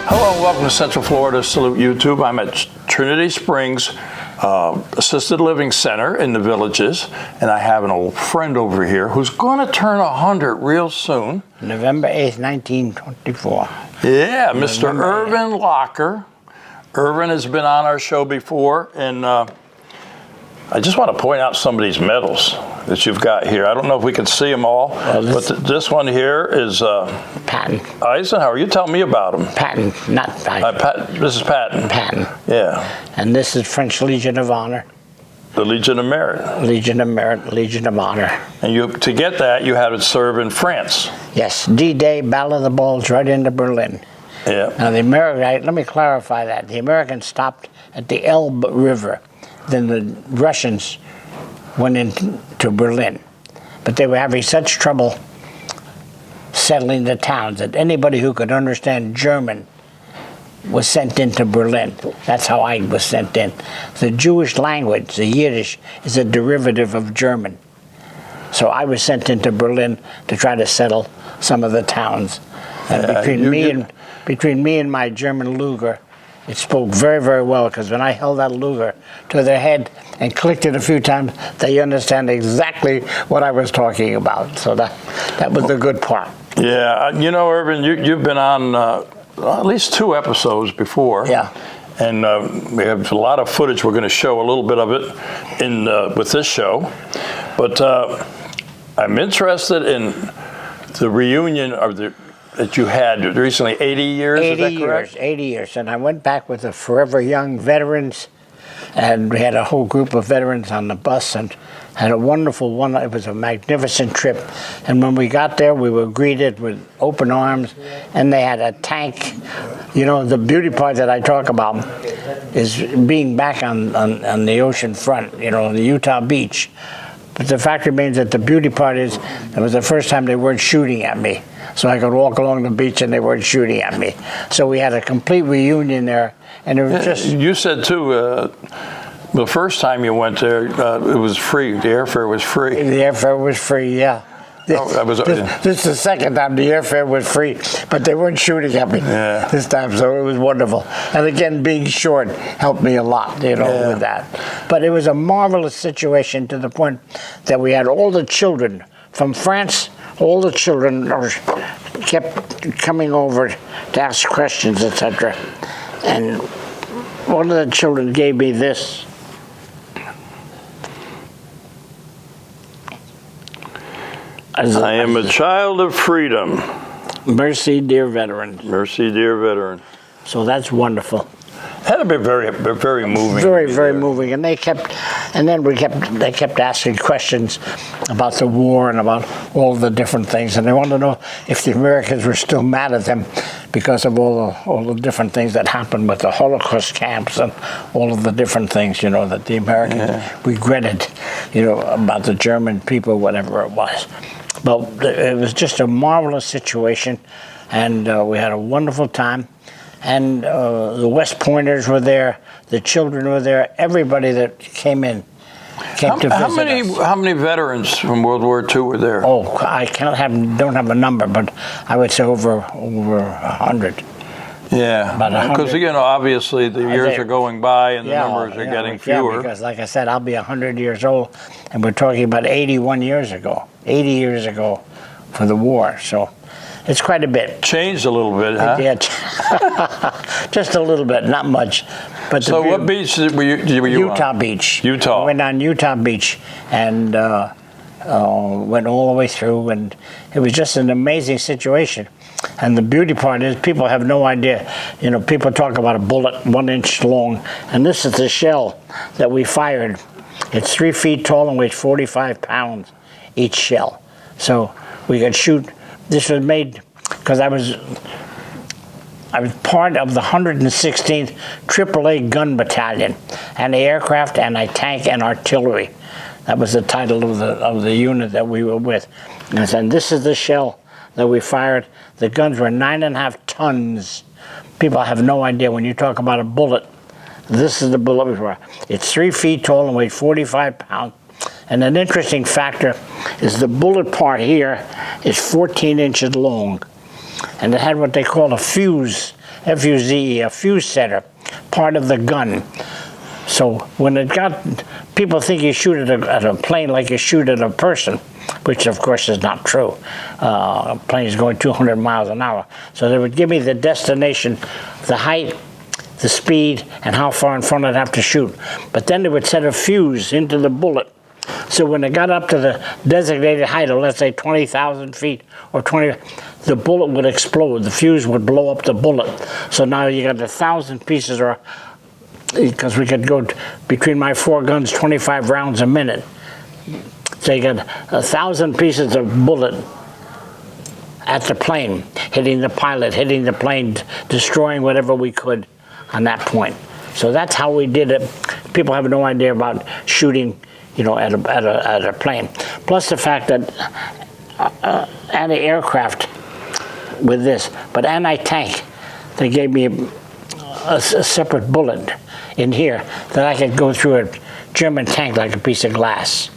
Hello and welcome to Central Florida Salute YouTube. I'm at Trinity Springs Assisted Living Center in the Villages, and I have an old friend over here who's going to turn 100 real soon. November 8th, 1924. Yeah, Mr. Irving Locker. Irving has been on our show before, and I just want to point out some of these medals that you've got here. I don't know if we can see them all, but this one here is Patton. Eisenhower. You tell me about them. Patton, not Patton. This is Patton. Patton. Yeah. And this is French Legion of Honor. The Legion of Merit. Legion of Merit, Legion of Honor. And to get that, you had to serve in France. Yes, D-Day, Battle of the Bulge, right into Berlin. Yeah. Now the let me clarify that. The Americans stopped at the Elbe River. Then the Russians went into Berlin. But they were having such trouble settling the towns that anybody who could understand German was sent into Berlin. That's how I was sent in. The Jewish language, the Yiddish, is a derivative of German. So I was sent into Berlin to try to settle some of the towns. And between me and my German Luger, it spoke very, very well, because when I held that Luger to their head and clicked it a few times, they understand exactly what I was talking about. So that was the good part. Yeah, you know, Irving, you've been on at least 2 episodes before. Yeah. And we have a lot of footage. We're going to show a little bit of it with this show. But I'm interested in the reunion of that you had recently, 80 years, is that correct? 80 years, and I went back with the Forever Young veterans, and we had a whole group of veterans on the bus, and had a wonderful one. It was a magnificent trip, and when we got there, we were greeted with open arms, and they had a tank. You know, the beauty part that I talk about is being back on the ocean front, you know, the Utah beach. But the fact remains that the beauty part is, it was the first time they weren't shooting at me. So I could walk along the beach and they weren't shooting at me. So we had a complete reunion there. And it was just... You said, too, the first time you went there, it was free. The airfare was free. The airfare was free, yeah. This is the second time the airfare was free, but they weren't shooting at me this time, so it was wonderful. And again, being short helped me a lot, you know, with that. But it was a marvelous situation to the point that we had all the children from France. All the children kept coming over to ask questions, etc. And one of the children gave me this. I am a child of freedom. Mercy, dear veteran. Mercy, dear veteran. So that's wonderful. Had to be very moving. Very, very moving. And they kept asking questions about the war and about all the different things. And they wanted to know if the Americans were still mad at them because of all the different things that happened with the Holocaust camps and all of the different things, you know, that the Americans regretted, you know, about the German people, whatever it was. But it was just a marvelous situation, and we had a wonderful time. And the West Pointers were there, the children were there, everybody that came to visit us. How many veterans from World War II were there? Oh, I don't have a number, but I would say over 100. Yeah, because you know, obviously the years are going by and the numbers are getting fewer. Yeah, because like I said, I'll be 100 years old, and we're talking about 81 years ago, 80 years ago for the war, so it's quite a bit. Changed a little bit, huh? Yeah, just a little bit, not much. But so what beach were you Utah on? Beach. Utah. We went on Utah Beach and went all the way through, and it was just an amazing situation. And the beauty part is people have no idea. You know, people talk about a bullet 1 inch long, and this is the shell that we fired. It's 3 feet tall and weighs 45 pounds each shell. So we could shoot. This was made because I was part of the 116th AAA Gun Battalion, anti-aircraft, anti-tank, and artillery. That was the title of the unit that we were with. And this is the shell that we fired. The guns were 9.5 tons. People have no idea when you talk about a bullet. This is the bullet we fired. It's 3 feet tall and weighs 45 pounds. And an interesting factor is the bullet part here is 14 inches long. And it had what they call a fuse F-U-Z-E, a fuse setter, part of the gun. So when it got, people think you shoot at a plane like you shoot at a person, which of course is not true. A plane is going 200 miles an hour. So they would give me the destination, the height, the speed, and how far in front I'd have to shoot. But then they would set a fuse into the bullet. So when it got up to the designated height of, let's say, 20,000 feet or 20, the bullet would explode. The fuse would blow up the bullet. So now you got 1,000 pieces, or because we could go between my 4 guns 25 rounds a minute. So you got 1,000 pieces of bullet at the plane, hitting the pilot, hitting the plane, destroying whatever we could on that point. So that's how we did it. People have no idea about shooting, at a plane. Plus the fact that anti-aircraft with this, but anti-tank, they gave me a separate bullet in here that I could go through a German tank like a piece of glass.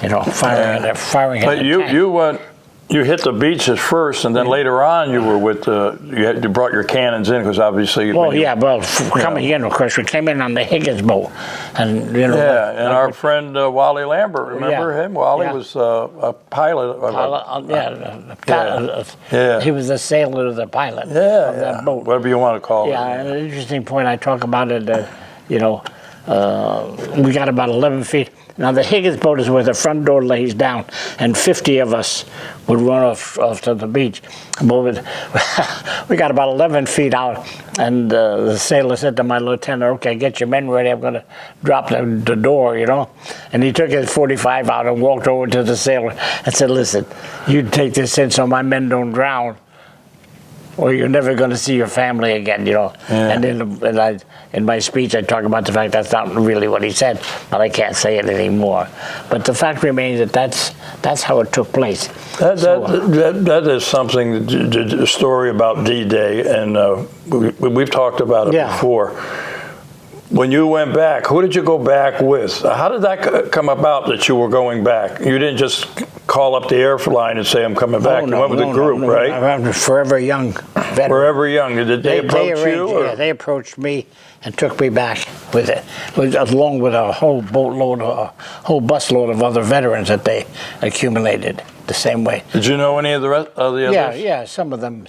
Firing at But a tank. You hit the beaches first, and then later on you were with you brought your cannons in, because obviously. Coming in, of course, we came in on the Higgins boat, and and our friend Wally Lambert, remember him? Wally was a pilot. He was the sailor, the pilot of that boat. Whatever you want to call it. Yeah, and an interesting point I talk about it. We got about 11 feet. Now the Higgins boat is where the front door lays down, and 50 of us would run off to the beach. But we got about 11 feet out, and the sailor said to my lieutenant, "Okay, get your men ready. I'm going to drop the door, And he took his 45 out and walked over to the sailor and said, "Listen, you take this in so my men don't drown, or you're never going to see your family again," And in my speech, I talk about the fact that's not really what he said, but I can't say it anymore. But the fact remains that that's how it took place. That is something, the story about D-Day, and we've talked about it before. When you went back, who did you go back with? How did that come about that you were going back? You didn't just call up the airline and say, "I'm coming back." You went with a group, right? I'm Forever Young veteran. Forever Young. Did they approach you? Yeah, they approached me and took me back with it, along with a whole busload of other veterans that they accumulated the same way. Did you know any of the rest of the others? Yeah, some of them.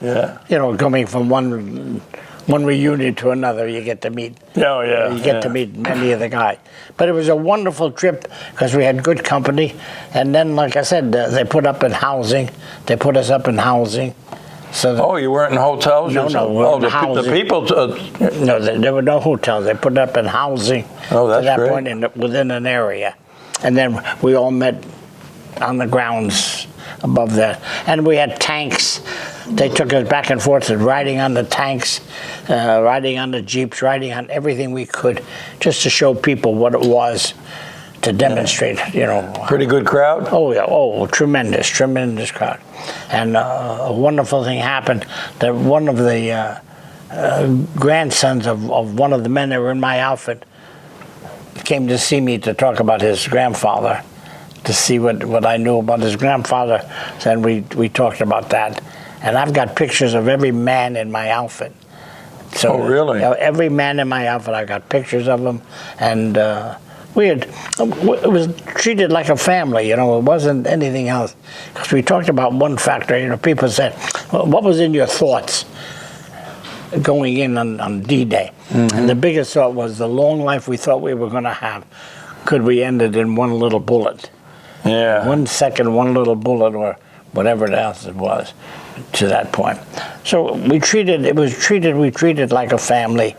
Yeah. Coming from one reunion to another, you get to meet. Oh, yeah. You get to meet many of the guys. But it was a wonderful trip because we had good company. And then, like I said, they put up in housing. They put us up in housing. So you weren't in hotels? No, the people. No, there were no hotels. They put up in housing. Oh, that's to that great. point within an area. And then we all met on the grounds above that. And we had tanks. They took us back and forth, riding on the tanks, riding on the jeeps, riding on everything we could, just to show people what it was, to demonstrate, Pretty good crowd? Oh, yeah. Tremendous crowd. And a wonderful thing happened, that one of the grandsons of one of the men that were in my outfit came to see me to talk about his grandfather, to see what I knew about his grandfather. And we talked about that. And I've got pictures of every man in my outfit. So, oh, really? Every man in my outfit, I got pictures of them. And it was treated like a family, it wasn't anything else. Because we talked about one factor, people said, well, what was in your thoughts going in on D-Day? Mm-hmm. And the biggest thought was the long life we thought we were going to have, could we end it in one little bullet? Yeah. 1 second, one little bullet, or whatever else it was, to that point. So we treated like a family,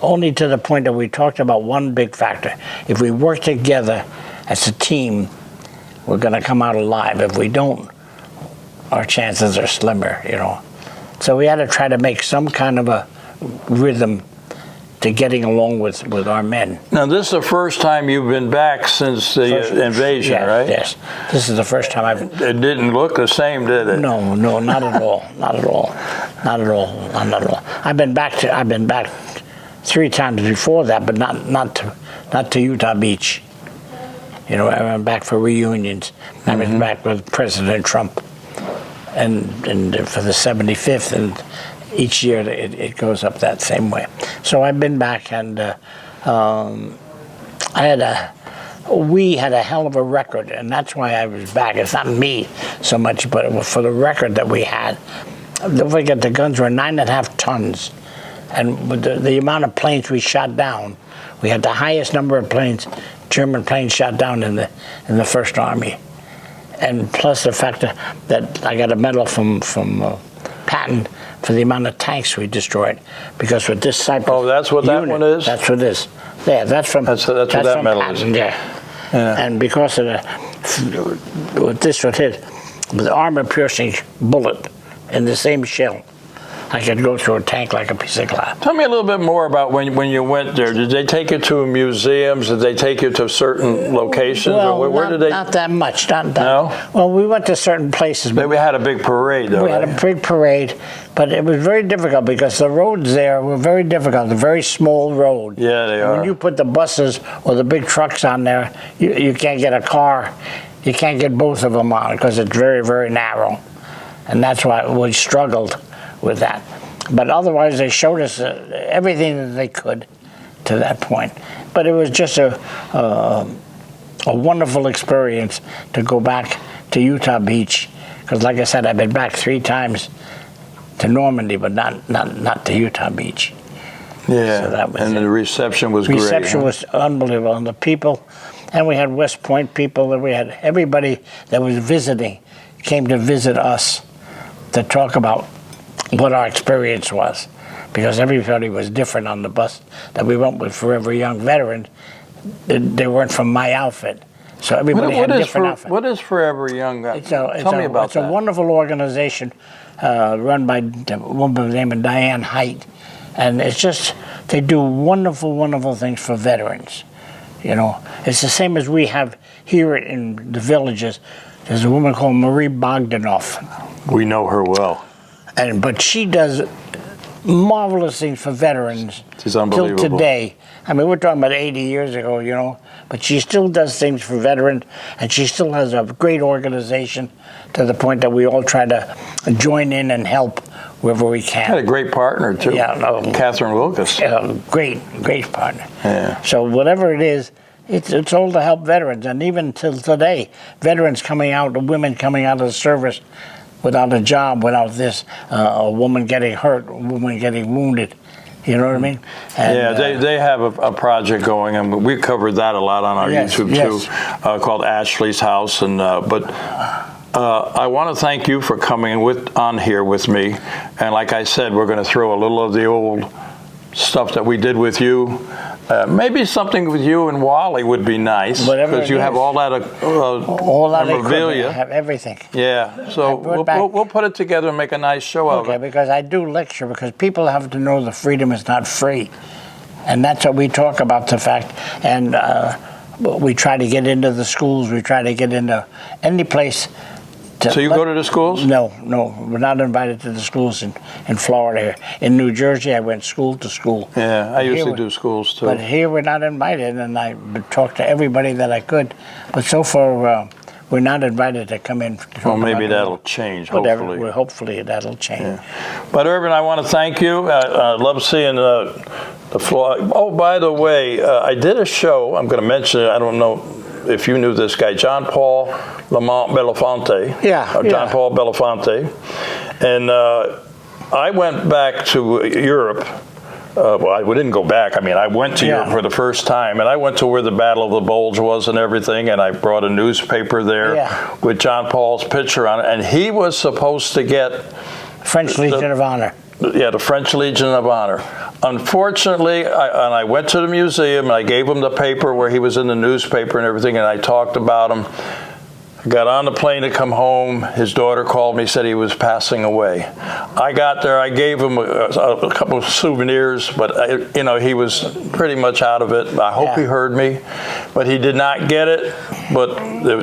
only to the point that we talked about one big factor. If we work together as a team, we're going to come out alive. If we don't, our chances are slimmer, So we had to try to make some kind of a rhythm to getting along with our men. Now, this is the first time you've been back since the invasion, right? Yes. This is the first time I've... It didn't look the same, did it? No, not at all. Not at all. I've been back 3 times before that, but not to Utah Beach. I went back for reunions. I was back with President Trump, and for the 75th each year it goes up that same way. So I've been back, and we had a hell of a record, and that's why I was back. It's not me so much, but it was for the record that we had. Don't forget, the guns were 9.5 tons, and with the amount of planes we shot down, we had the highest number of planes, German planes shot down in the First Army, and plus the fact that I got a medal from Patton for the amount of tanks we destroyed, because with this type of that's what unit, that one is? That's what it is. Yeah, that's what that medal Patton, is. Yeah. And because of with the armor-piercing bullet in the same shell, I could go through a tank like a piece of glass. Tell me a little bit more about when you went there. Did they take you to museums? Did they take you to certain locations? Well, or where did they? Not that much. Not that. No? Well, we went to certain places. But we had a big parade, though. We had a big parade, but it was very difficult because the roads there were very difficult. A very small road. Yeah, they are. When you put the buses or the big trucks on there, you can't get a car. You can't get both of them on because it's very, very narrow. And that's why we struggled with that. But otherwise, they showed us everything that they could to that point. But it was just a wonderful experience to go back to Utah Beach, because like I said, I've been back 3 times to Normandy, but not to Utah Beach. Yeah, so that was and the reception was great. Reception was unbelievable, and the people, and we had West Point people, and we had everybody that was visiting came to visit us to talk about what our experience was, because everybody was different on the bus that we went with Forever Young Veterans. They weren't from my outfit, so everybody had different outfits. What is Forever Young? Tell me about that. It's a wonderful organization run by a woman by the name of Diane Height, and it's just, they do wonderful, wonderful things for veterans. You know, it's the same as we have here in the villages. There's a woman called Marie Bogdanoff. We know her well. But she does marvelous things for veterans. She's unbelievable. Till today. I mean, we're talking about 80 years ago, you know. But she still does things for veterans, and she still has a great organization to the point that we all try to join in and help wherever we can. Had a great partner, too. Yeah, Catherine Wilkes. Great partner. Yeah. So whatever it is, it's all to help veterans. And even till today, veterans coming out, the women coming out of the service without a job, without this, a woman getting hurt, a woman getting wounded. You know what I mean? And, yeah, they have a project going, and we covered that a lot on our YouTube too, called Ashley's House. And but I want to thank you for coming on here with me. And like I said, we're going to throw a little of the old stuff that we did with you. Maybe something with you and Wally would be nice, because you have all that memorabilia. I have everything. Yeah, so we'll put it together and make a nice show of it. Okay, because I do lecture, because people have to know the freedom is not free. And that's what we talk about, the fact. And we try to get into the schools. We try to get into any place. So you go to the schools? No, we're not invited to the schools in Florida here. In New Jersey, I went school to school. Yeah, I usually do schools too. But here we're not invited, and I talked to everybody that I could. But so far, we're not invited to come in. Well, maybe that'll change, hopefully. Well, hopefully that'll change. Yeah. But Irving, I want to thank you. I love seeing the floor. Oh, by the way, I did a show. I'm going to mention it. I don't know if you knew this guy, John Paul Lamont Belafonte. John Paul Belafonte. And I went back to Europe. Well, we didn't go back. I mean, I went to Europe for the first time, and I went to where the Battle of the Bulge was and everything, and I brought a newspaper there with John Paul's picture on it, and he was supposed to get French Legion of Honor. Yeah, the French Legion of Honor. Unfortunately, I went to the museum, and I gave him the paper where he was in the newspaper and everything, and I talked about him. I got on the plane to come home. His daughter called me, said he was passing away. I got there. I gave him a couple of souvenirs, but he was pretty much out of it. I hope he heard me, but he did not get it. But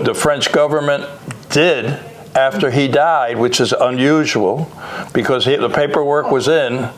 the French government did after he died, which is unusual, because the paperwork was in,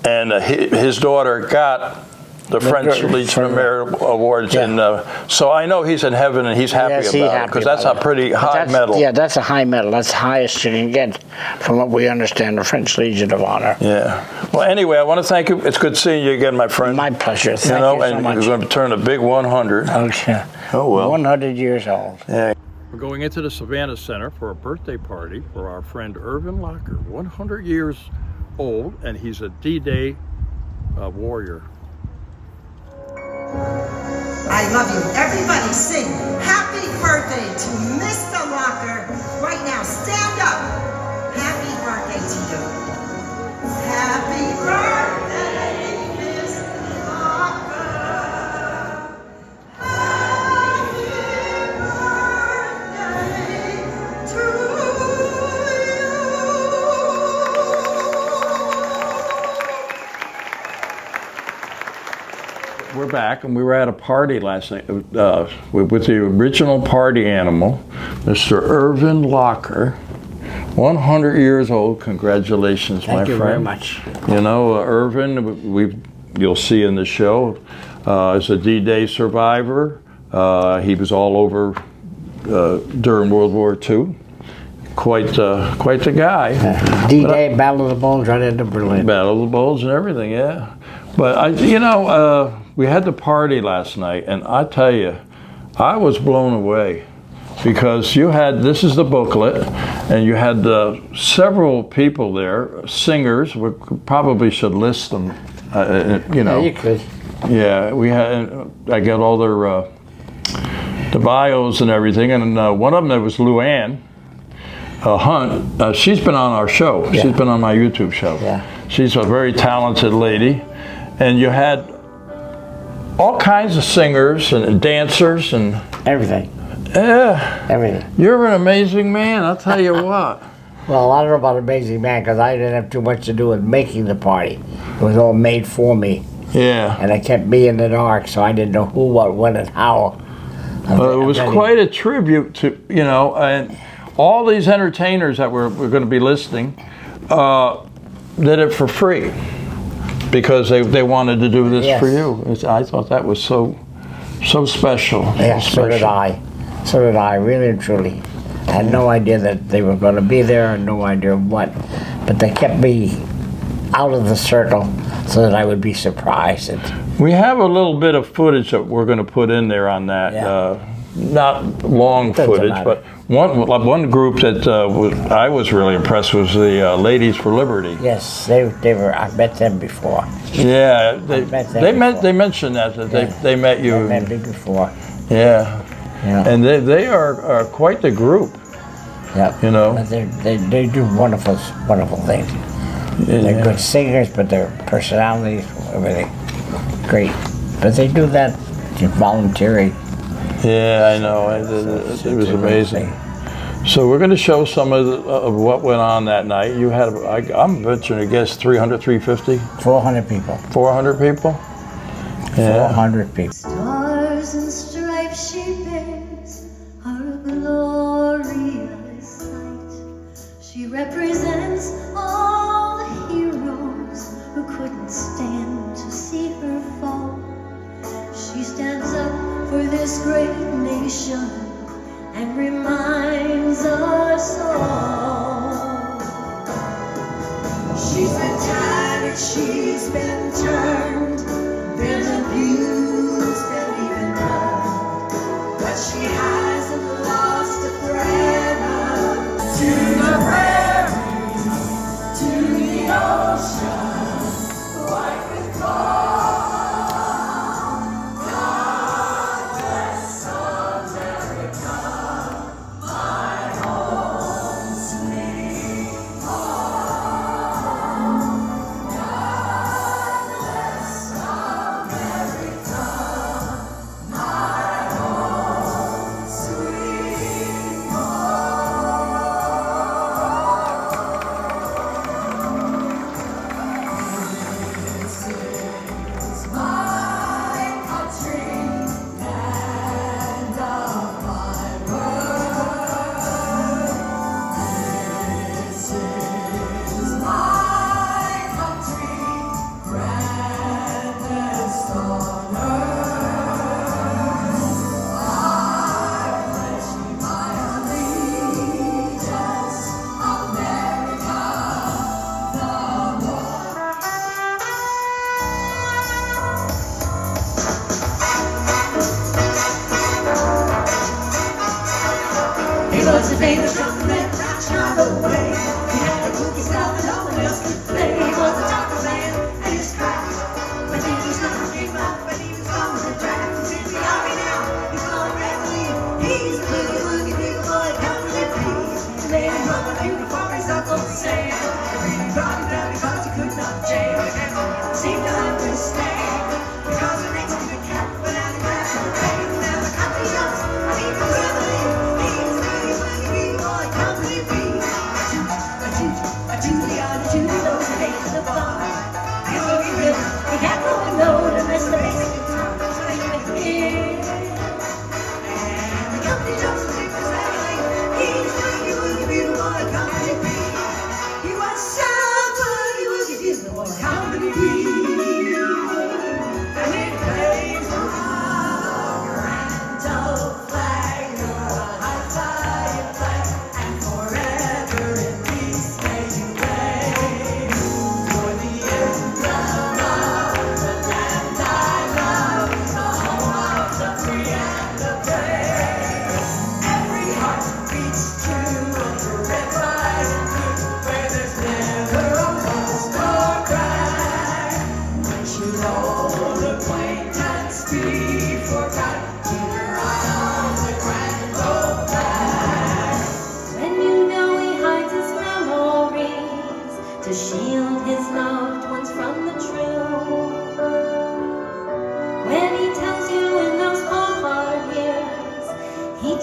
and his daughter got the French Legion of Merit Awards, Yeah. and so I know he's in heaven and he's happy Yes, about it because that's a pretty high medal. Yeah, that's a high medal. That's the highest you can get, from what we understand, the French Legion of Honor. Yeah. Well, anyway, I want to thank you. It's good seeing you again, my friend. My pleasure. Thank you know, you so and much. you're going to turn a big 100. Okay. Oh well. 100 years old. Yeah. We're going into the Savannah Center for a birthday party for our friend Irving Locker, 100 years old, and he's a D-Day warrior. I love you. Everybody sing happy birthday to Mr. Locker. Right now, stand up. Happy birthday to you. Happy birthday, Mr. Locker. Happy birthday to you. We're back, and we were at a party last night with the original party animal, Mr. Irving Locker, 100 years old. Congratulations, my friend. Thank you very much. You know, Irving, you'll see in the show, is a D-Day survivor. He was all over during World War II. Quite the guy. D-Day, Battle of the Bulge, right into Berlin. Battle of the Bulge and everything, yeah. But we had the party last night, and I tell you, I was blown away because this is the booklet, and you had several people there, singers. We probably should list them. Yeah, you could. Yeah, we had. I got all their the bios and everything, and one of them, there was Luann Hunt. She's been on our show. Yeah. She's been on my YouTube show. Yeah. She's a very talented lady, and you had all kinds of singers and dancers and Everything. yeah. Everything. You're an amazing man. I'll tell you what. Well, I don't know about Amazing Man, because I didn't have too much to do with making the party. It was all made for me, Yeah. and it kept me in the dark, so I didn't know who, what, when, and how. It was quite a tribute to, and all these entertainers that we're going to be listing did it for free because they wanted to do this Yes. for you. I thought that was so special. Yeah, so did I. So did I, really and truly. I had no idea that they were going to be there, and no idea what. But they kept me out of the circle so that I would be surprised. We have a little bit of footage that we're going to put in there on that. Yeah. Not long Doesn't footage, matter. but one group that I was really impressed was the Ladies for Liberty. Yes, they were. I met them before. Yeah, met them before. they mentioned that they met you. They met me before. Yeah, Yeah. and they are quite the group. Yeah. But They do wonderful things. They're good singers, but their personalities, everything, great. But they do that voluntary. Yeah, I know. It was amazing. So we're going to show some of what went on that night. You had, I'm venturing to guess, 300, 350? 400 people. 400 people? Yeah. 400 people. Stars and stripes she bears are a glorious sight. She represents all the heroes who couldn't stand to see her fall. She stands up for this great nation and reminds us all. She's been tattered, she's been turned, been abused and even burned, but she hasn't lost a thread of to the prairies, to the ocean, white with gold.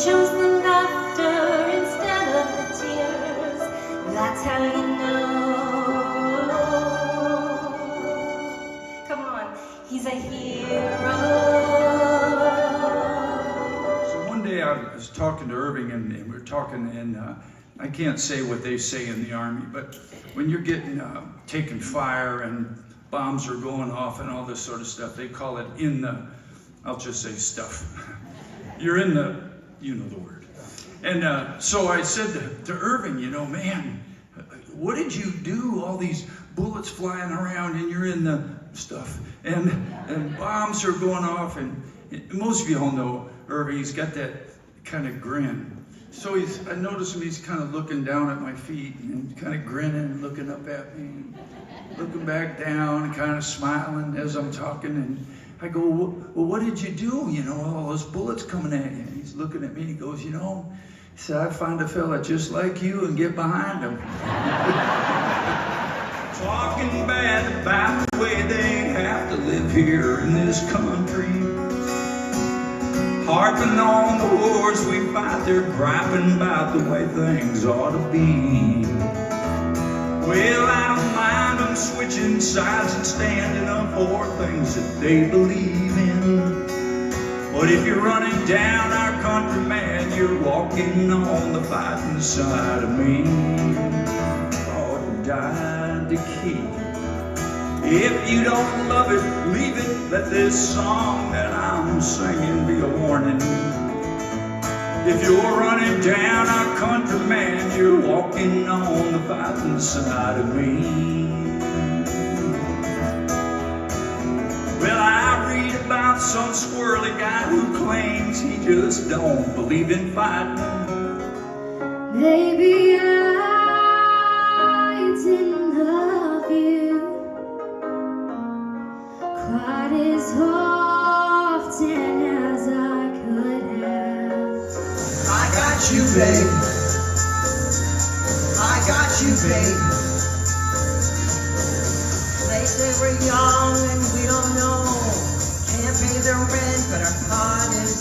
chose the laughter instead of the tears. That's how you know. Come on, he's a hero. So one day I was talking to Irving, and we were talking, and I can't say what they say in the Army, but when you're getting taking fire and bombs are going off and all this sort of stuff, they call it in the, I'll just say stuff. You're in the, you know the word. And so I said to Irving, you know, man, what did you do? All these bullets flying around and you're in the stuff. And bombs are going off, and most of you all know Irving, he's got that kind of grin. So I noticed him, he's kind of looking down at my feet and kind of grinning and looking up at me, looking back down and kind of smiling as I'm talking. And I go, well, what did you do? You know, all those bullets coming at you. And he's looking at me and he goes, you know, he said, I find a fella just like you and get behind him. Talking bad about the way they have to live here in this country. Harping on the wars we fight, they're griping about the way things ought to be. Well, I don't mind them switching sides and standing up for things that they believe in. But if you're running down our country, man, you're walking on the fighting side of me. Oh, died to keep. If you don't love it, leave it. Let this song that I'm singing be a warning. If you're running down our country, man, you're walking on the fighting side of me. Well, I read about some squirrely guy who claims he just don't believe in fighting. Maybe I didn't love you quite as often as I could have. I got you, babe. I got you, babe. They say we're young and we don't know. Can't pay the rent, but our pot is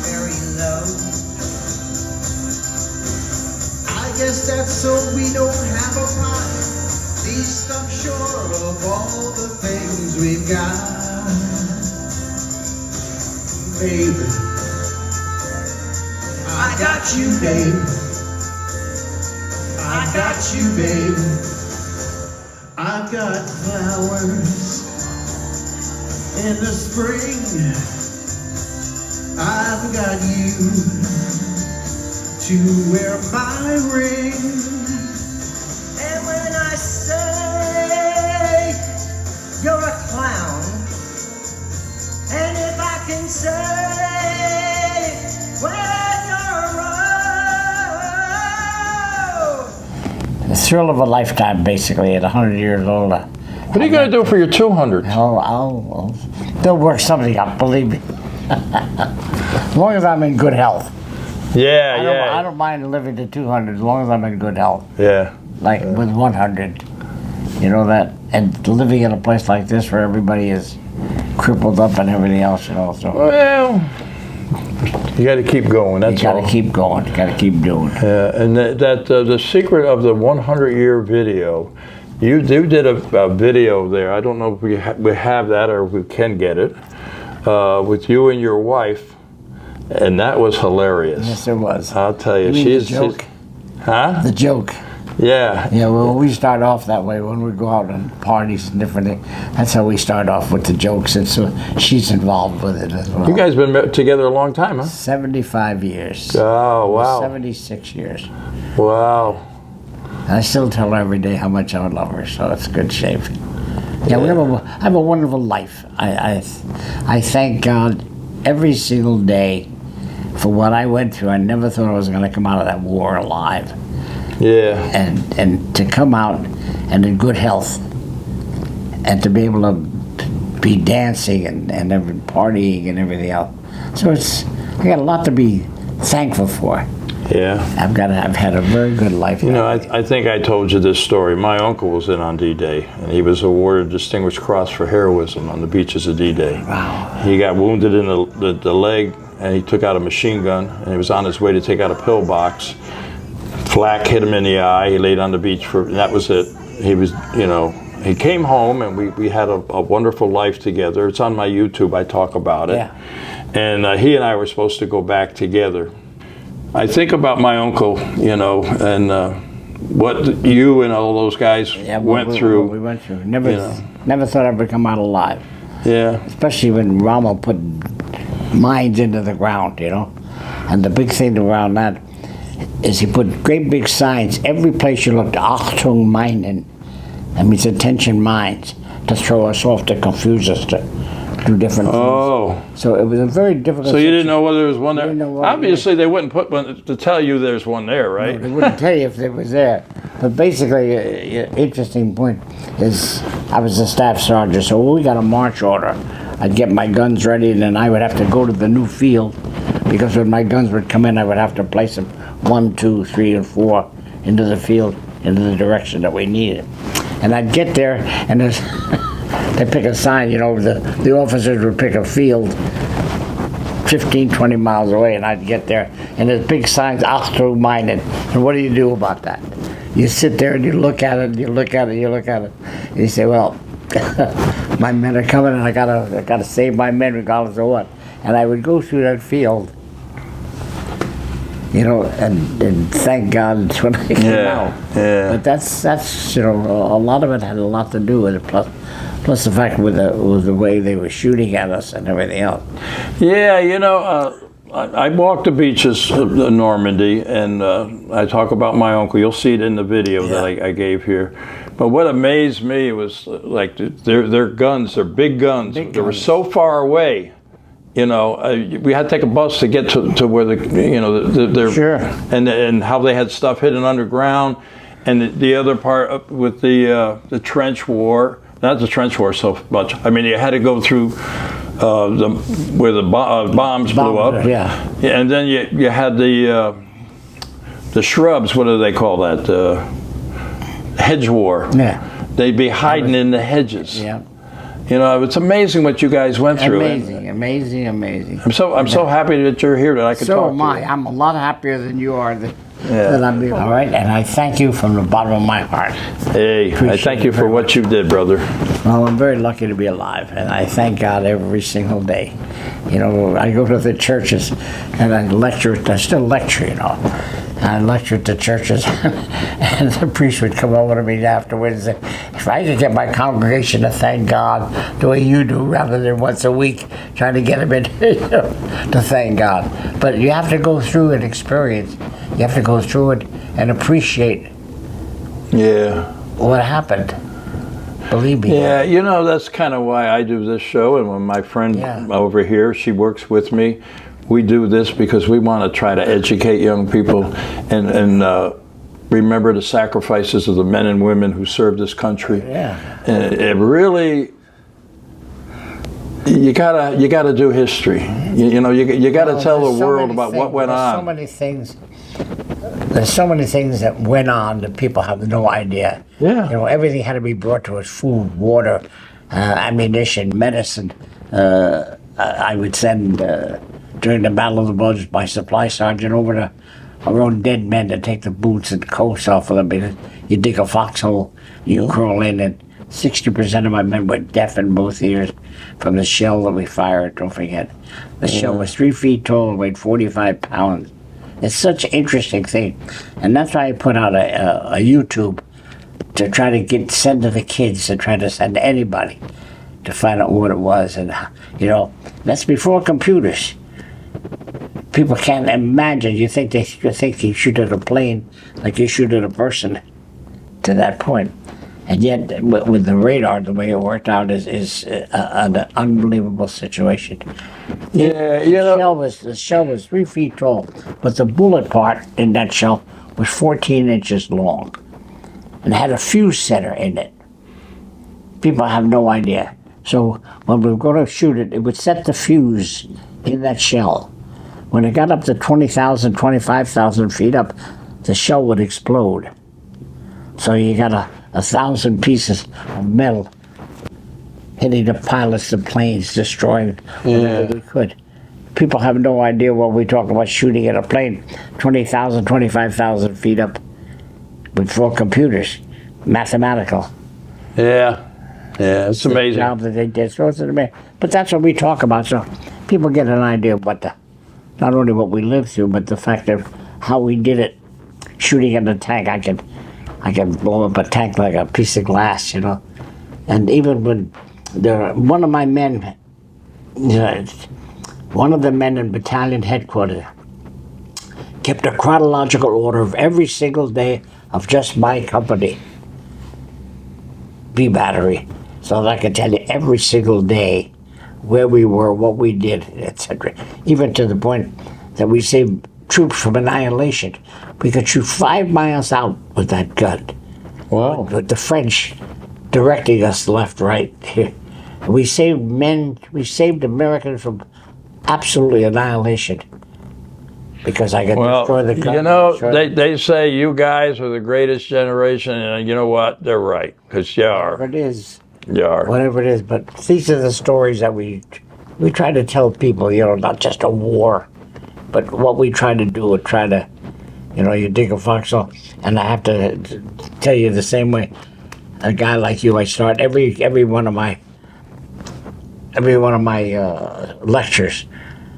very low. I guess that's so we don't have a pot. Least I'm sure of all the things we've got. Baby, I got you, babe. I got you, babe. I've got flowers in the spring. I've got you to wear my ring. And when I say you're a clown, and if I can say when you're around. The thrill of a lifetime, basically, at 100 years old. What are you going to do for your 200? They'll work something up, believe me. As long as I'm in good health. Yeah, I don't mind living to 200 as long as I'm in good health. Yeah. Like with 100, you know that, and living in a place like this where everybody is crippled up and everything else, you know. So Well, you got to keep going. That's you got all. to keep going. You got to keep doing. And the secret of the 100-year video, you did a video there. I don't know if we have that or if we can get it, with you and your wife, and that was hilarious. Yes, it was. I'll tell you, You mean she's the joke? huh? The joke. Yeah. Yeah, well, we start off that way when we go out on parties and different things. That's how we start off with the jokes, and so she's involved with it as well. You guys been together a long time, huh? 75 years. Oh, wow. 76 years. Wow. And I still tell her every day how much I love her, so it's good shape. Yeah, I have a wonderful life. I thank God every single day for what I went through. I never thought I was going to come out of that war alive. Yeah. And to come out and in good health and to be able to be dancing and partying and everything else. So I got a lot to be thankful for. Yeah. I've had a very good life. You know, I think I told you this story. My uncle was in on D-Day, and he was awarded Distinguished Cross for heroism on the beaches of D-Day. Wow. He got wounded in the leg, and he took out a machine gun, and he was on his way to take out a pillbox. Flak hit him in the eye. He laid on the beach and that was it. He was, he came home, and we had a wonderful life together. It's on my YouTube. I talk about it. Yeah. And he and I were supposed to go back together. I think about my uncle, and what you and all those guys went through. What we went through. Never thought I'd come out alive. Yeah. Especially when Rommel put mines into the ground, And the big thing around that is he put great big signs every place you looked. Achtung Minen. That means attention mines, to throw us off, to confuse us, to do different things. Oh. So it was a very difficult So you didn't know whether there was one there? Didn't know what Obviously, they wouldn't put one to tell you there's one there, right? No, they wouldn't tell you if it was there. But basically, interesting point is I was a staff sergeant, so when we got a march order, I'd get my guns ready, and then I would have to go to the new field, because when my guns would come in, I would have to place them 1, 2, 3, and 4 into the field, into the direction that we needed. And I'd get there, and they'd pick a sign, the officers would pick a field 15, 20 miles away, and I'd get there, and there's big signs, Achtung Minen. And what do you do about that? You sit there and you look at it, and you look at it, and you look at it, and you say, well, my men are coming, and I gotta save my men regardless of what. And I would go through that field, and thank God it's when I came out. Yeah. But that's a lot of it had a lot to do with it. Plus the fact with the way they were shooting at us and everything else. Yeah, I walked the beaches of Normandy, and I talk about my uncle. You'll see it in the video that I gave here. But what amazed me was like their guns, their big guns. They were so far away. We had to take a bus to get to where the Sure. And how they had stuff hidden underground, and the other part with the trench war. Not the trench war so much. I mean, you had to go through where the bombs blew up. Yeah. And then you had the shrubs. What do they call that? Hedge war. Yeah. They'd be hiding in the hedges. Yeah. It's amazing what you guys went through. Amazing. I'm so happy that you're here, that I could talk to you. So am I. I'm a lot happier than you are that I'm here. All right, and I thank you from the bottom of my heart. Hey, I thank you for what you did, brother. Well, I'm very lucky to be alive, and I thank God every single day. I go to the churches, and I lecture. I still lecture, I lecture at the churches, and the priest would come over to me afterwards and say, if I could get my congregation to thank God the way you do, rather than once a week trying to get them in to thank God. But you have to go through an experience. You have to go through it and appreciate what happened. Believe me. Yeah, that's kind of why I do this show. And when my friend over here, she works with me, we do this because we want to try to educate young people and remember the sacrifices of the men and women who served this country. Yeah. And it really, you gotta do history. You gotta tell the world about what went on. There's so many things that went on that people have no idea. Yeah. Everything had to be brought to us: food, water, ammunition, medicine. I would send during the Battle of the Bulge my supply sergeant over to our own dead men to take the boots and coats off of them, because you dig a foxhole, you crawl in, and 60% of my men were deaf in both ears from the shell that we fired. Don't forget, the shell was 3 feet tall and weighed 45 pounds. It's such an interesting thing, and that's why I put out a YouTube to try to send to the kids, to try to send to anybody to find out what it was. And that's before computers. People can't imagine. You think you shoot at a plane like you shoot at a person to that point. And yet, with the radar, the way it worked out is an unbelievable situation. Yeah, The shell was 3 feet tall, but the bullet part in that shell was 14 inches long, and had a fuse setter in it. People have no idea. So when we were going to shoot it, it would set the fuse in that shell. When it got up to 20,000, 25,000 feet up, the shell would explode. So you got 1,000 pieces of metal hitting the pilots, the planes, destroying whatever we could. people have no idea what we talk about shooting at a plane 20,000, 25,000 feet up with 4 computers, mathematical. Yeah. Yeah, it's amazing. Job that they did. So it's amazing. But that's what we talk about. So people get an idea of not only what we lived through, but the fact of how we did it. Shooting at a tank, I can blow up a tank like a piece of glass, you know. And even when one of my men, one of the men in battalion headquarters, kept a chronological order of every single day of just my company, B Battery, so that I could tell you every single day where we were, what we did, etc. Even to the point that we saved troops from annihilation. We could shoot 5 miles out with that gun. Wow. With the French directing us left, right. We saved Americans from absolutely annihilation. Because I could destroy the gun. You know, they say you guys are the greatest generation, and you know what? They're right, because you are. Whatever it is. You are. Whatever it is. But these are the stories that we try to tell people, you know, not just a war, but what we try to do, you dig a foxhole, and I have to tell you the same way. A guy like you, I start every one of my lectures.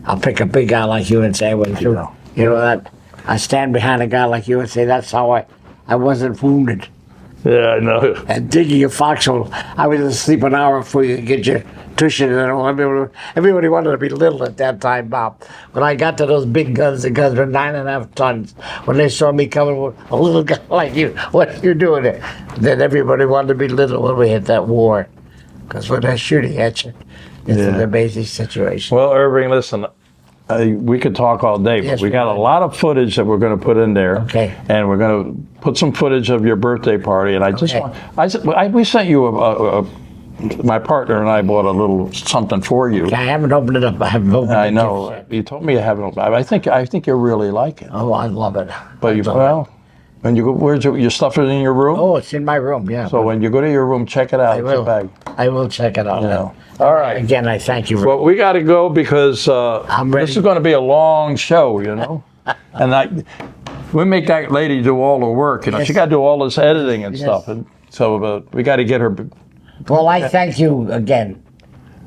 I'll pick a big guy like you and say, well, you know that I stand behind a guy like you and say that's how I wasn't wounded. Yeah, I know. And digging a foxhole, I was asleep an hour before you get your tuition. And everybody wanted to be little at that time, Bob. When I got to those big guns, the guns were 9.5 tons. When they saw me coming with a little guy like you, what are you doing there? Then everybody wanted to be little when we hit that war. Because when they're shooting at you, it's an amazing situation. Well, Irving, listen, we could talk all day, but Yes, we got a lot of footage that we're going to put in there. Okay. And we're going to put some footage of your birthday party. And I just Okay. we sent you my partner and I bought a little something for you. I haven't opened it up. I haven't opened it. I know. You told me you haven't opened it. I think you really like it. Oh, I love it. But when you go, where's you stuff it in your room? Oh, it's in my room, yeah. So when you go to your room, check it out. I will. It's a bag. I will check it out. You know. All right. Again, I thank you. Well, we got to go because I'm ready. this is going to be a long show, you know. And we make that lady do all the work. You know, Yes. she got to do all this editing and Yes. stuff. And so we got to get her. Well, I thank you again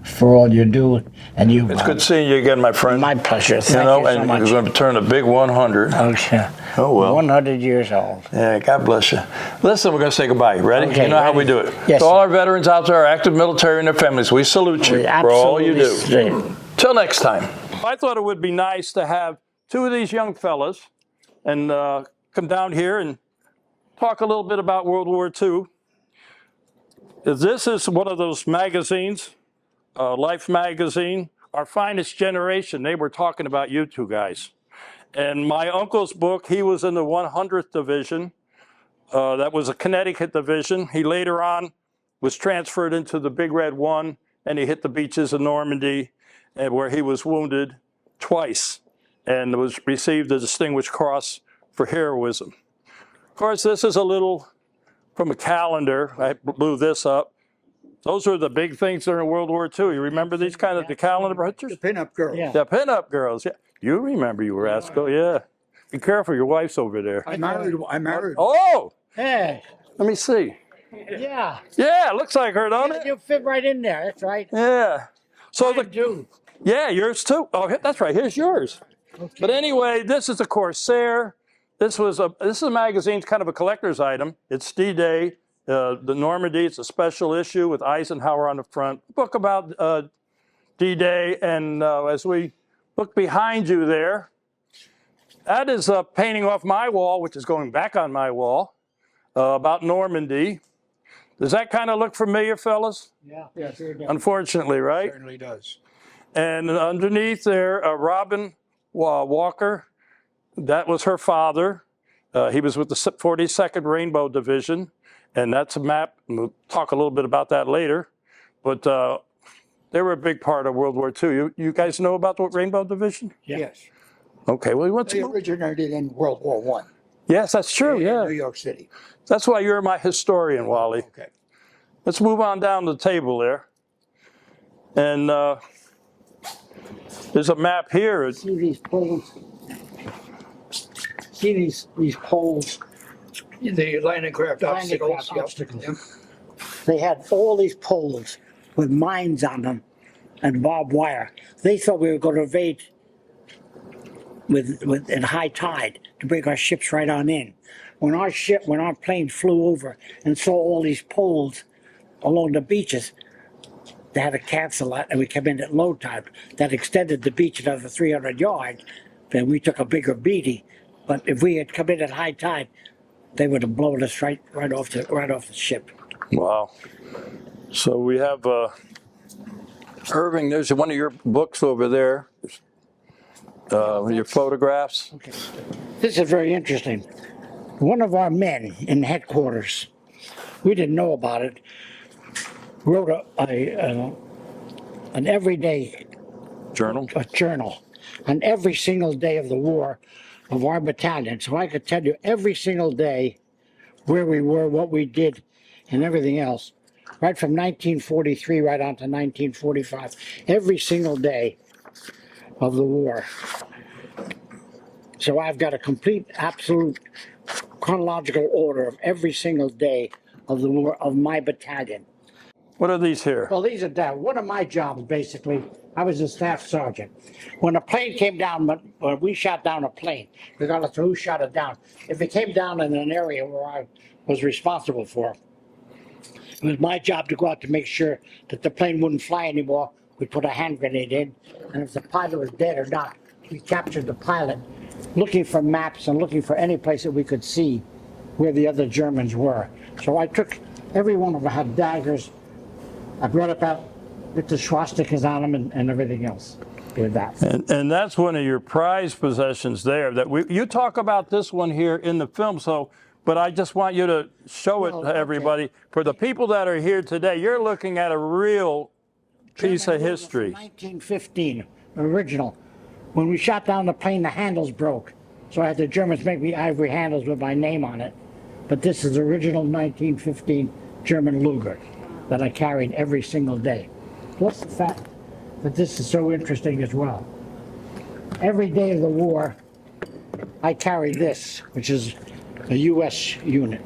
for all you do, and you. It's good seeing you again, my friend. My pleasure. Thank You know, you so and much. you're going to turn a big 100. Okay. Oh, well. 100 years old. Yeah, God bless you. Listen, we're going to say goodbye. Ready? Okay, You know how we ready. do it. Yes, To all sir. our veterans out there, our active military and their families, we salute you for all you do. Straight. Till next time. I thought it would be nice to have 2 of these young fellas and come down here and talk a little bit about World War II. This is one of those magazines, Life magazine, Our Finest Generation. They were talking about you 2 guys. And my uncle's book, he was in the 100th Division. That was a Connecticut division. He later on was transferred into the Big Red 1, and he hit the beaches of Normandy, where he was wounded twice and received the Distinguished Cross for heroism. Of course, this is a little from a calendar. I blew this up. Those are the big things during World War II. You remember these kind of the calendar pictures? The pinup girl. Yeah. The pinup girls. Yeah. You remember you were Asco, yeah. Be careful, your wife's over there. I married. Oh, Hey. let me see. Yeah. Yeah, looks like her, don't it? You fit right in there. That's right. Yeah. So Dude. yeah, yours too. Oh, that's right. Here's yours. Okay. But anyway, this is a Corsair. This is a magazine, kind of a collector's item. It's D-Day, the Normandy. It's a special issue with Eisenhower on the front. Book about D-Day, and as we look behind you there, that is a painting off my wall, which is going back on my wall, about Normandy. Does that kind of look familiar, fellas? Yeah. Yes, it Unfortunately, right? certainly does. And underneath there, Robin Walker, that was her father. He was with the 42nd Rainbow Division, and that's a map. And we'll talk a little bit about that later. But they were a big part of World War II. You guys know about the Rainbow Division? Yes. Okay, well, They originated in World War One. yes, that's true, In yeah. New York City. That's why you're my historian, Wally. Okay. Let's move on down the table there. And There's a map here. See these poles? See these poles? The landing craft Landing obstacles. craft obstacles. They had all these poles with mines on them and barbed wire. They thought we were going to invade with at high tide to bring our ships right on in. When our plane flew over and saw all these poles along the beaches, they had to cancel that, and we came in at low tide. That extended the beach another 300 yards, and we took a bigger beating. But if we had come in at high tide, they would have blown us right off the ship. Wow. So we have Irving. There's one of your books over there. Your photographs. Okay. This is very interesting. One of our men in headquarters, we didn't know about it, wrote an everyday Journal. a journal on every single day of the war of our battalion. So I could tell you every single day where we were, what we did, and everything else. Right from 1943 right on to 1945. Every single day of the war. So I've got a complete, absolute chronological order of every single day of the war of my battalion. What are these here? Well, these are down. One of my jobs, basically, I was a staff sergeant. When a plane came down, when we shot down a plane, regardless of who shot it down, if it came down in an area where I was responsible for, it was my job to go out to make sure that the plane wouldn't fly anymore. We'd put a hand grenade in, and if the pilot was dead or not, we captured the pilot, looking for maps and looking for any place that we could see where the other Germans were. So I took, every one of them had daggers. I brought it out with the swastikas on them and everything else with that. And that's one of your prized possessions there. You talk about this one here in the film, but I just want you to show it to everybody. Okay. For the people that are here today, you're looking at a real piece of history. 1915, original. When we shot down the plane, the handles broke. So I had the Germans make me ivory handles with my name on it. But this is original 1915 German Luger that I carried every single day. Plus the fact that this is so interesting as well. Every day of the war, I carry this, which is a U.S. unit.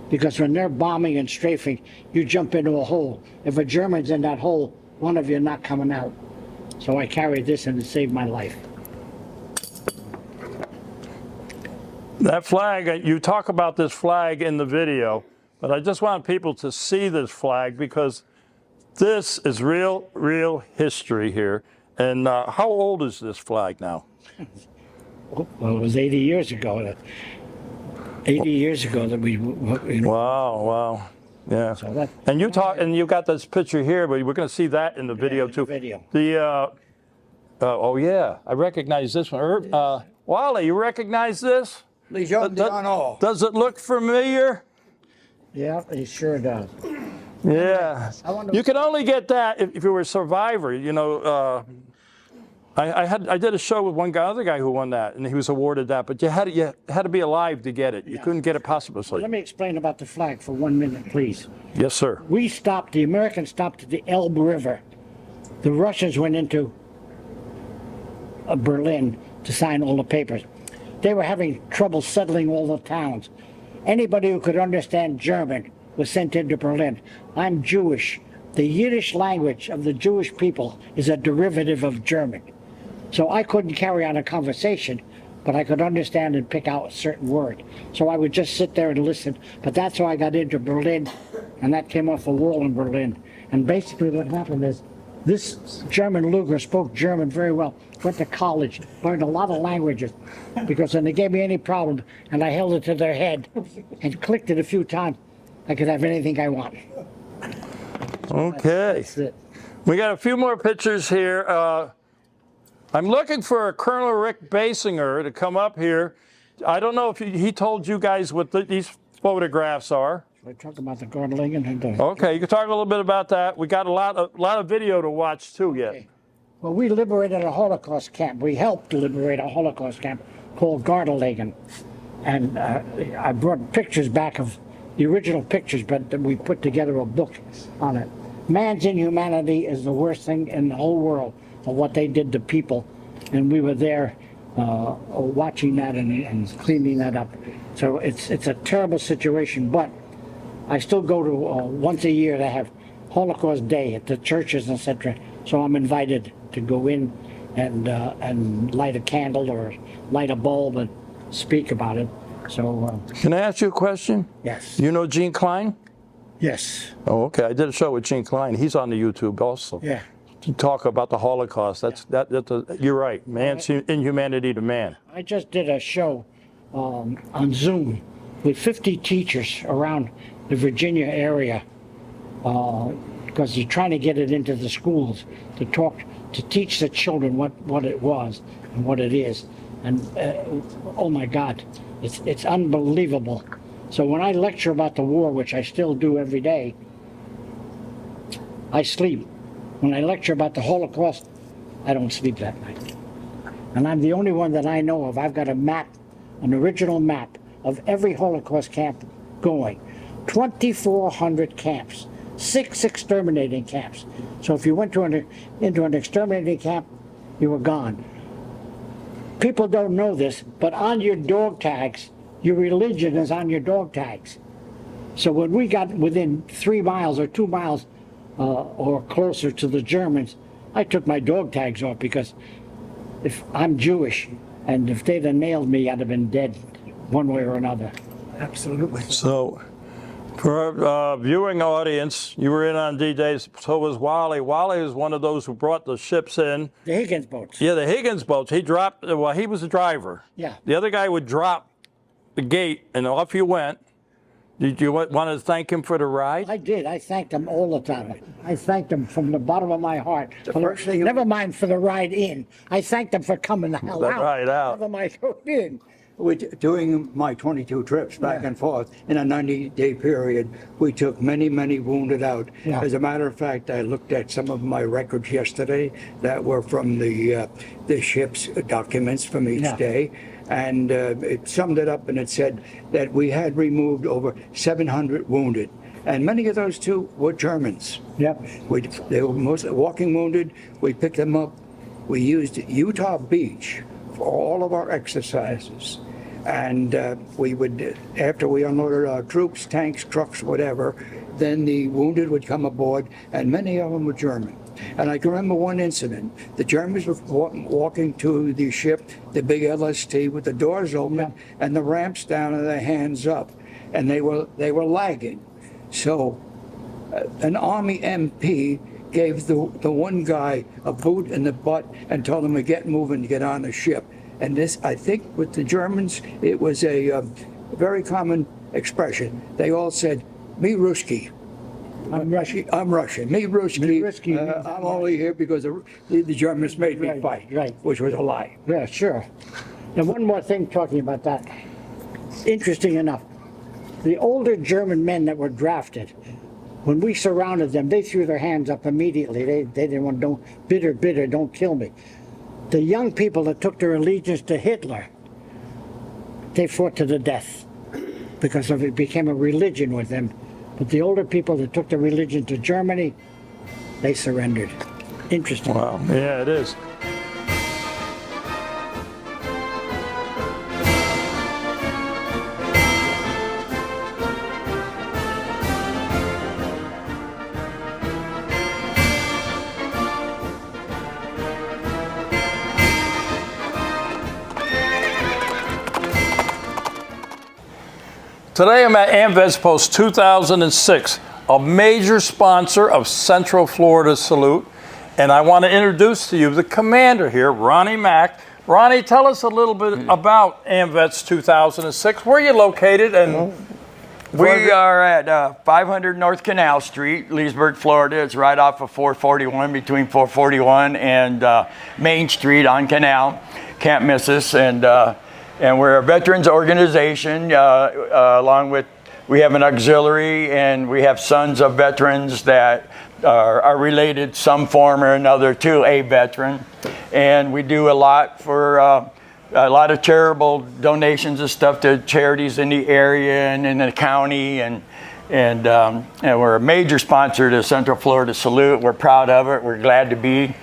Because when they're bombing and strafing, you jump into a hole. If a German's in that hole, one of you are not coming out. So I carried this and it saved my life. That flag, you talk about this flag in the video, but I just want people to see this flag because this is real history here. And how old is this flag now? Well, it was 80 years ago. 80 years ago that we. Wow. Yeah. So that, And you got this picture here, but we're going to see that in the video too. Video. Oh yeah, I recognize this one. Wally, you recognize this? Does it look familiar? Yeah, it sure does. Yeah. I wonder- You can only get that if you were a survivor. You know, I did a show with other guy who won that, and he was awarded that. But you had to be alive to get it. You couldn't get it posthumously. Let me explain about the flag for 1 minute, please. Yes, sir. The Americans stopped at the Elbe River. The Russians went into Berlin to sign all the papers. They were having trouble settling all the towns. Anybody who could understand German was sent into Berlin. I'm Jewish. The Yiddish language of the Jewish people is a derivative of German. So I couldn't carry on a conversation, but I could understand and pick out a certain word. So I would just sit there and listen. But that's how I got into Berlin, and that came off a wall in Berlin. And basically what happened is this German Luger spoke German very well, went to college, learned a lot of languages, because when they gave me any problem and I held it to their head and clicked it a few times, I could have anything I want. Okay. That's it. We got a few more pictures here. I'm looking for a Colonel Rick Basinger to come up here. I don't know if he told you guys what these photographs are. We're talking about the Gordlingen and the... Okay, you can talk a little bit about that. We got a lot of video to watch too yet. Okay. Well, we liberated a Holocaust camp. We helped liberate a Holocaust camp called Gordlingen. And I brought pictures back of the original pictures, but we put together a book on it. Man's inhumanity is the worst thing in the whole world. of what they did to people, and we were there watching that and cleaning that up. So it's a terrible situation, but I still go to once a year. They have Holocaust Day at the churches, etc. So I'm invited to go in and light a candle or light a bulb and speak about it. So Can I ask you a question? yes, You know Gene Klein? yes, Oh, okay. I did a show with Gene Klein. He's on the YouTube also. yeah. To talk about the Holocaust. You're right. Man's inhumanity to man. I just did a show on Zoom with 50 teachers around the Virginia area because you're trying to get it into the schools to teach the children what it was and what it is. And oh my God, it's unbelievable. So when I lecture about the war, which I still do every day, I sleep. When I lecture about the Holocaust, I don't sleep that night. And I'm the only one that I know of. I've got a map, an original map of every Holocaust camp going. 2,400 camps, 6 exterminating camps. So if you went into an exterminating camp, you were gone. People don't know this, but on your dog tags, your religion is on your dog tags. So when we got within 3 miles or 2 miles or closer to the Germans, I took my dog tags off because if I'm Jewish, and if they'd have nailed me, I'd have been dead one way or another. Absolutely. So, for our viewing audience, you were in on D-Day, so was Wally. Wally is one of those who brought the ships in. The Higgins boats. Yeah, the Higgins boats. He was the driver. Yeah. The other guy would drop the gate, and off you went. Did you want to thank him for the ride? I did. I thanked them all the time. I thanked them from the bottom of my heart. first thing- Never mind for the ride in. I thanked them for coming the hell The out. ride out. Never mind going in. Doing my 22 trips back and forth in a 90-day period, we took many, many wounded out. Yeah. As a matter of fact, I looked at some of my records yesterday that were from the ship's documents from each Yeah. day. And it summed it up, and it said that we had removed over 700 wounded. And many of those too were Germans. Yep. They were mostly walking wounded. We picked them up. We used Utah Beach for all of our exercises. And we would, after we unloaded our troops, tanks, trucks, whatever, then the wounded would come aboard, and many of them were German. And I can remember one incident. The Germans were walking to the ship, the big LST, with the doors open and the ramps down and their hands up, and they were lagging. So an Army MP gave the one guy a boot in the butt and told him to get moving, to get on the ship. And this, I think, with the Germans, it was a very common expression. They all said, "Me Ruski." I'm Russian. I'm Russian. Me Ruski. Ruski. I'm only here because the Germans made me Right, fight, right. which was a lie. Yeah, sure. And one more thing talking about that. Interesting enough, the older German men that were drafted, when we surrounded them, they threw their hands up immediately. They didn't want, bitter, don't kill me. The young people that took their allegiance to Hitler, they fought to the death because of it became a religion with them. But the older people that took their religion to Germany, they surrendered. Interesting. Wow. Yeah, it is. Today I'm at AMVETS Post 2006, a major sponsor of Central Florida Salute. And I want to introduce to you the commander here, Ronnie Mack. Ronnie, tell us a little bit about AMVETS 2006. Where are you located? And we are at 500 North Canal Street, Leesburg, Florida. It's right off of 441, between 441 and Main Street on Canal. Can't miss us. And we're a veterans organization, along with, we have an auxiliary, and we have sons of veterans that are related some form or another to a veteran. And we do a lot for a lot of charitable donations and stuff to charities in the area and in the county. And we're a major sponsor to Central Florida Salute. We're proud of it. We're glad to be.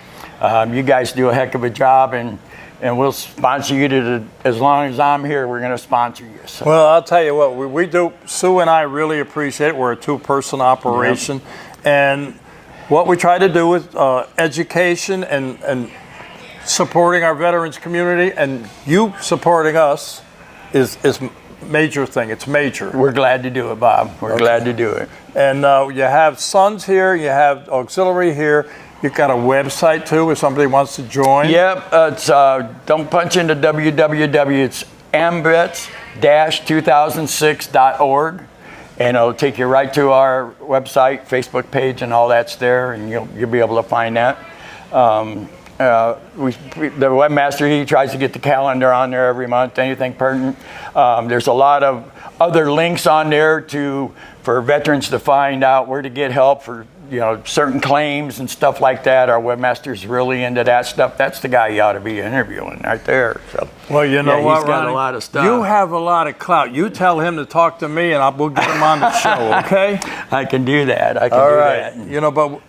You guys do a heck of a job, and we'll sponsor you as long as I'm here. We're going to sponsor you. So. Well, I'll tell you what, we do. Sue and I really appreciate it. We're a two-person operation, and what we try to do with education and supporting our veterans community, and you supporting us is major thing. It's major. We're glad to do it, Bob. We're glad to do it. And you have sons here, you have auxiliary here. You've got a website too if somebody wants to join. Yep, it's don't punch into www. It's ambets-2006.org, and it'll take you right to our website, Facebook page, and all that's there, and you'll be able to find that. The webmaster, he tries to get the calendar on there every month, anything pertinent. There's a lot of other links on there for veterans to find out where to get help for certain claims and stuff like that. Our webmaster's really into that stuff. That's the guy you ought to be interviewing right there. So, well, you know what, he's got Ronnie? a lot of stuff. You have a lot of clout. You tell him to talk to me, and we'll get him on the show. Okay? I can do that. All right. But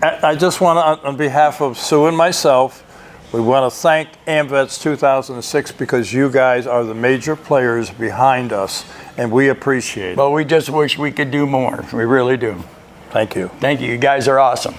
I just want to, on behalf of Sue and myself, we want to thank AMVETS 2006 because you guys are the major players behind us, and we appreciate it. But we just wish we could do more. We really do. Thank you. Thank you. You guys are awesome.